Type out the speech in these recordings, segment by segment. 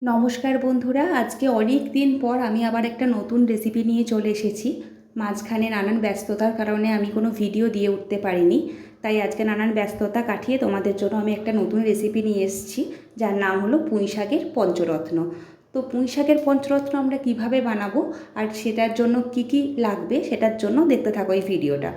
নমস্কার বন্ধুরা, আজকে অনেক দিন পর আমি আবার একটা নতুন রেসিপি নিয়ে চলে এসেছি। মাঝখানে নানান ব্যস্ততার কারণে আমি কোনো ভিডিও দিয়ে উঠতে পারিনি, তাই আজকে নানান ব্যস্ততা কাটিয়ে তোমাদের জন্য আমি একটা নতুন রেসিপি নিয়ে এসেছি, যার নাম হলো পুঁই শাকের পঞ্চরত্ন। তো পুঁই শাকের পঞ্চরত্ন আমরা কিভাবে বানাবো আর সেটার জন্য কি কি লাগবে সেটার জন্য দেখতে থাকো এই ভিডিওটা।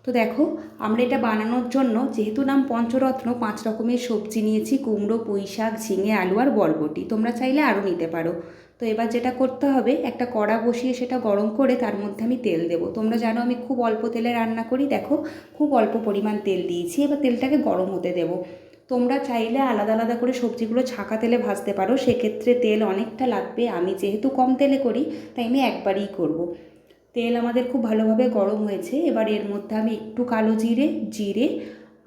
তো দেখো, আমরা এটা বানানোর জন্য যেহেতু নাম পঞ্চরত্ন 5 রকমের সবজি নিয়েছি: কুমড়ো, পুঁই শাক, ঝিঙে, আলু আর বরবটি। তোমরা চাইলে আরও নিতে পারো। তো এবার যেটা করতে হবে, একটা কড়া বসিয়ে সেটা গরম করে তার মধ্যে আমি তেল দেবো। তোমরা জানো আমি খুব অল্প তেলে রান্না করি। দেখো, খুব অল্প পরিমাণ তেল দিয়েছি। এবার তেলটাকে গরম হতে দেবো। তোমরা চাইলে আলাদা আলাদা করে সবজিগুলো ছাঁকা তেলে ভাজতে পারো, সেক্ষেত্রে তেল অনেকটা লাগবে। আমি যেহেতু কম তেলে করি তাই আমি একবারই করব। তেল আমাদের খুব ভালোভাবে গরম হয়েছে। এবার এর মধ্যে আমি একটু কালো জিরে, জিরে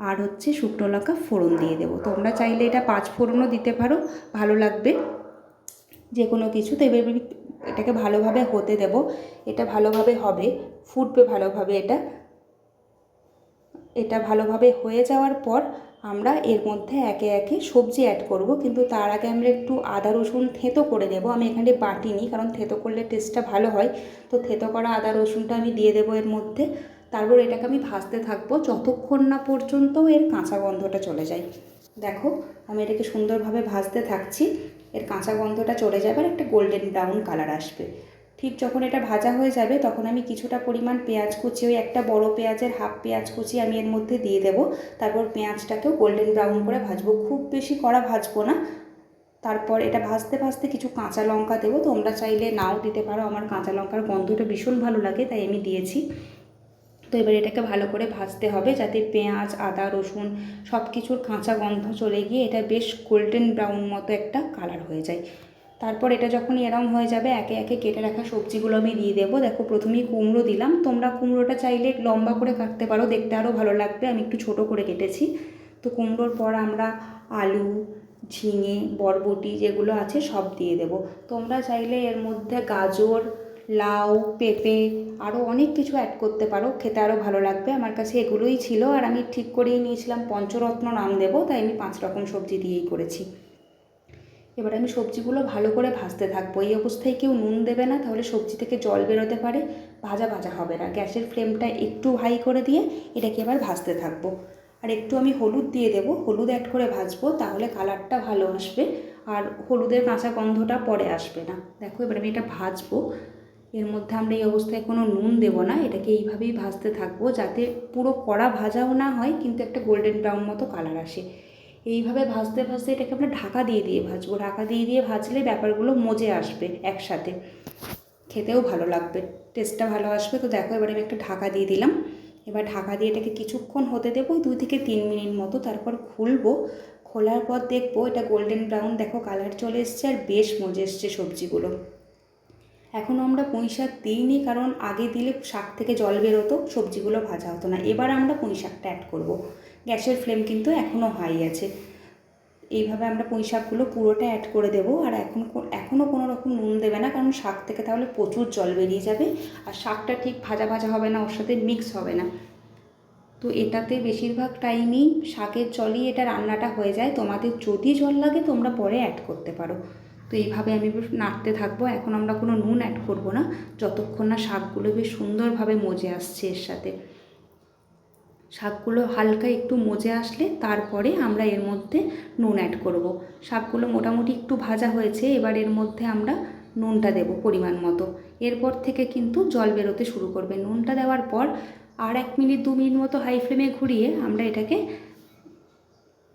আর শুকনো লঙ্কা ফোড়ন দিয়ে দেবো। তোমরা চাইলে এটা 5 ফোড়নও দিতে পারো, ভালো লাগবে যে কোনো কিছু। তো এবার এটাকে ভালোভাবে হতে দেবো। এটা ভালোভাবে হবে, ফুটবে ভালোভাবে। এটা ভালোভাবে হয়ে যাওয়ার পর আমরা এর মধ্যে একে একে সবজি অ্যাড করব, কিন্তু তার আগে আমরা একটু আদা রসুন থেঁতো করে নেব। আমি এখানে বাটিনি, কারণ থেঁতো করলে টেস্টটা ভালো হয়। তো থেঁতো করা আদা রসুনটা আমি দিয়ে দেবো এর মধ্যে। তারপর এটাকে আমি ভাজতে থাকবো যতক্ষণ না পর্যন্ত এর কাঁচা গন্ধটা চলে যায়। দেখো, আমি এটাকে সুন্দরভাবে ভাজতে থাকছি। এর কাঁচা গন্ধটা চলে যাবে আর একটা গোল্ডেন ব্রাউন কালার আসবে। ঠিক যখন এটা ভাজা হয়ে যাবে তখন আমি কিছুটা পরিমাণ পেঁয়াজ কুচি, ওই একটা বড় পেঁয়াজের হাফ পেঁয়াজ কুচি আমি এর মধ্যে দিয়ে দেবো। তারপর পেঁয়াজটাকেও গোল্ডেন ব্রাউন করে ভাজবো, খুব বেশি কড়া ভাজবো না। তারপর এটা ভাজতে ভাজতে কিছু কাঁচা লঙ্কা দেবো। তোমরা চাইলে নাও দিতে পারো, আমার কাঁচা লঙ্কার গন্ধটা ভীষণ ভালো লাগে তাই আমি দিয়েছি। তো এবার এটাকে ভালো করে ভাজতে হবে, যাতে পেঁয়াজ, আদা, রসুন সব কিছুর কাঁচা গন্ধ চলে গিয়ে এটা বেশ গোল্ডেন ব্রাউন মতো একটা কালার হয়ে যায়। তারপর এটা যখন এরম হয়ে যাবে একে একে কেটে রাখা সবজিগুলো আমি দিয়ে দেবো। দেখো, প্রথমেই কুমড়ো দিলাম। তোমরা কুমড়োটা চাইলে লম্বা করে কাটতে পারো, দেখতে আরও ভালো লাগবে। আমি একটু ছোট করে কেটেছি। তো কুমড়োর পর আমরা আলু, ঝিঙে, বরবটি যেগুলো আছে সব দিয়ে দেবো। তোমরা চাইলে এর মধ্যে গাজর, লাউ, পেঁপে আরও অনেক কিছু অ্যাড করতে পারো, খেতে আরও ভালো লাগবে। আমার কাছে এগুলোই ছিল, আর আমি ঠিক করেই নিয়েছিলাম পঞ্চরত্ন নাম দেবো, তাই আমি 5 রকম সবজি দিয়েই করেছি। এবার আমি সবজিগুলো ভালো করে ভাজতে থাকবো। এই অবস্থায় কেউ নুন দেবে না, তাহলে সবজি থেকে জল বেরোতে পারে, ভাজা ভাজা হবে না। গ্যাসের ফ্লেমটা একটু হাই করে দিয়ে এটাকে এবার ভাজতে থাকবো। আর একটু আমি হলুদ দিয়ে দেবো, হলুদ অ্যাড করে ভাজবো, তাহলে কালারটা ভালো আসবে আর হলুদের কাঁচা গন্ধটা পরে আসবে না। দেখো, এবার আমি এটা ভাজবো। এর মধ্যে আমরা এই অবস্থায় কোনো নুন দেবো না, এটাকে এইভাবেই ভাজতে থাকবো, যাতে পুরো কড়া ভাজাও না হয় কিন্তু একটা গোল্ডেন ব্রাউন মতো কালার আসে। এইভাবে ভাজতে ভাজতে এটাকে আমরা ঢাকা দিয়ে দিয়ে ভাজবো। ঢাকা দিয়ে দিয়ে ভাজলে ব্যাপারগুলো মজে আসবে একসাথে, খেতেও ভালো লাগবে, টেস্টটা ভালো আসবে। তো দেখো, এবার আমি একটা ঢাকা দিয়ে দিলাম। এবার ঢাকা দিয়ে এটাকে কিছুক্ষণ হতে দেবো, 2 থেকে 3 মিনিট মতো। তারপর খুলবো। খোলার পর দেখবো এটা গোল্ডেন ব্রাউন, দেখো কালার চলে এসছে আর বেশ মজে এসছে সবজিগুলো। এখনও আমরা পুঁই শাক দিইনি, কারণ আগে দিলে শাক থেকে জল বেরোতো, সবজিগুলো ভাজা হতো না। এবার আমরা পুঁই শাকটা অ্যাড করব। গ্যাসের ফ্লেম কিন্তু এখনও হাই আছে। এইভাবে আমরা পুঁই শাকগুলো পুরোটা অ্যাড করে দেবো। আর এখনও কোনো রকম নুন দেবে না, কারণ শাক থেকে তাহলে প্রচুর জল বেরিয়ে যাবে আর শাকটা ঠিক ভাজা ভাজা হবে না, ওর সাথে মিক্স হবে না। তো এটাতে বেশিরভাগ টাইমই শাকের জলই এটা রান্নাটা হয়ে যায়। তোমাদের যদি জল লাগে তোমরা পরে অ্যাড করতে পারো। তো এইভাবে আমি নাড়তে থাকবো। এখন আমরা কোনো নুন অ্যাড করব না, যতক্ষণ না শাকগুলো বেশ সুন্দরভাবে মজে আসছে এর সাথে। শাকগুলো হালকা একটু মজে আসলে তারপরে আমরা এর মধ্যে নুন অ্যাড করব। শাকগুলো মোটামুটি একটু ভাজা হয়েছে, এবার এর মধ্যে আমরা নুনটা দেব পরিমাণ মতো। এরপর থেকে কিন্তু জল বেরোতে শুরু করবে। নুনটা দেওয়ার পর আর 1 মিনিট 2 মিনিট মতো হাই ফ্লেমে ঘুরিয়ে আমরা এটাকে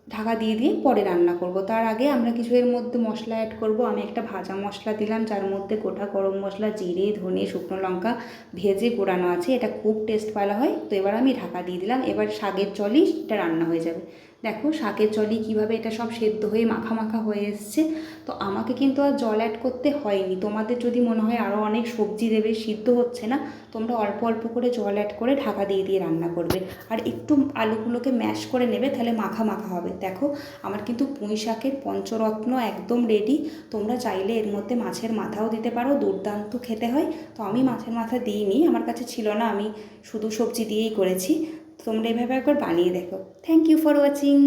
ঢাকা দিয়ে দিয়ে পরে রান্না করব। তার আগে আমরা কিছু এর মধ্যে মশলা অ্যাড করব। আমি একটা ভাজা মশলা দিলাম, যার মধ্যে গোটা গরম মশলা, জিরে, ধনে, শুকনো লঙ্কা ভেজে পোড়ানো আছে। এটা খুব টেস্ট ভালো হয়। তো এবার আমি ঢাকা দিয়ে দিলাম। এবার শাকের জলই এটা রান্না হয়ে যাবে। দেখো, শাকের জলই কীভাবে এটা সব সেদ্ধ হয়ে মাখা মাখা হয়ে এসছে। তো আমাকে কিন্তু আর জল অ্যাড করতে হয়নি। তোমাদের যদি মনে হয় আরও অনেক সবজি দেবে, সিদ্ধ হচ্ছে না, তোমরা অল্প অল্প করে জল অ্যাড করে ঢাকা দিয়ে দিয়ে রান্না করবে। আর একটু আলুগুলোকে ম্যাশ করে নেবে, তাহলে মাখা মাখা হবে। দেখো, আমার কিন্তু পুঁই শাকের পঞ্চরত্ন একদম রেডি। তোমরা চাইলে এর মধ্যে মাছের মাথাও দিতে পারো, দুর্দান্ত খেতে হয়। তো আমি মাছের মাথা দিইনি, আমার কাছে ছিল না, আমি শুধু সবজি দিয়েই করেছি। তোমরা এভাবে একবার বানিয়ে দেখো। Thank you for watching.